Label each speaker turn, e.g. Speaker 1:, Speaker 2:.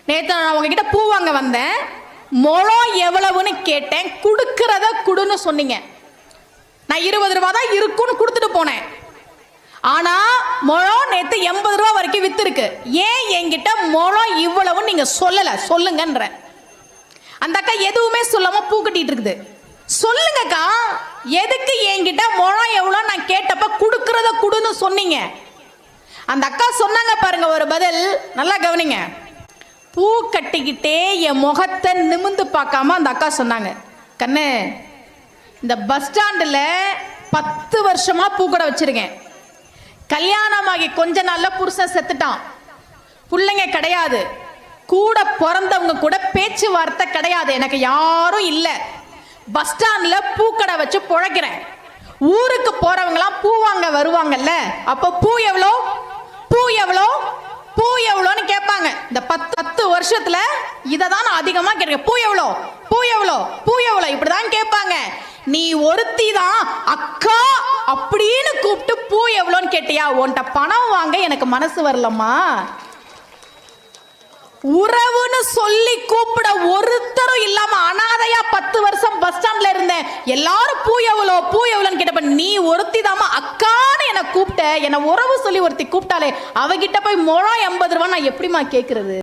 Speaker 1: நேற்று நான் உங்ககிட்ட பூ வாங்க வந்தேன், முழம் எவ்வளவுன்னு கேட்டேன், கொடுக்கறத குடுன்னு சொன்னீங்க. நான் 20 ரூபா தான் இருக்குன்னு கொடுத்துட்டு போனேன். ஆனா முழம் நேற்று 80 ரூபா வரைக்கும் வித்து இருக்கு. ஏன் என்கிட்ட முழம் இவ்வளவுன்னு நீங்க சொல்லல? சொல்லுங்கன்ற. அந்த அக்கா எதுவுமே சொல்லாம பூ கட்டிட்டு இருக்குது. சொல்லுங்கக்கா, எதுக்கு என்கிட்ட முழம் எவ்வளோ நான் கேட்டப்ப கொடுக்கறத குடுன்னு சொன்னீங்க? அந்த அக்கா சொன்னாங்க பாருங்க ஒரு பதில், நல்லா கவனிங்க. பூ கட்டிக்கிட்டே என் முகத்தை நிமிந்து பார்க்காம அந்த அக்கா சொன்னாங்க, கண்ணு, இந்த பஸ் ஸ்டாண்டில் 10 வருஷமா பூக்கடை வச்சிருக்கேன். கல்யாணமாகி கொஞ்ச நாள்ல புருஷன் செத்துட்டான், பிள்ளைங்க கிடையாது, கூட பிறந்தவங்க கூட பேச்சுவார்த்தை கிடையாது, எனக்கு யாரும் இல்லை. பஸ் ஸ்டாண்ட்ல பூக்கடை வச்சு பொழைக்கிறேன். ஊருக்கு போறவங்களாம் பூ வாங்க வருவாங்கல்ல, அப்போ பூ எவ்வளோ, பூ எவ்வளோ, பூ எவ்வளோன்னு கேட்பாங்க. இந்த 10 வருஷத்துல இதை தான் நான் அதிகமா கேட்கிறேன். பூ எவ்வளோ, பூ எவ்வளோ, பூ எவ்வளோ, இப்படிதான் கேட்பாங்க. நீ ஒருத்தி தான் அக்கா அப்படின்னு கூப்பிட்டு பூ எவ்வளோன்னு கேட்டியா? உன்கிட்ட பணம் வாங்க எனக்கு மனசு வரலம்மா. உறவுன்னு சொல்லி கூப்பிட ஒருத்தரும் இல்லாம அனாதையா 10 வருஷம் பஸ் ஸ்டாண்ட்ல இருந்தேன். எல்லாரும் பூ எவ்வளோ, பூ எவ்வளோன்னு கேட்டப்ப நீ ஒருத்தி தாமா அக்கான்னு என்னை கூப்பிட்ட. என்னை உறவு சொல்லி ஒருத்தி கூப்பிட்டாலே அவகிட்ட போய் முழம் 80 ரூபா நான் எப்படிமா கேட்கறது?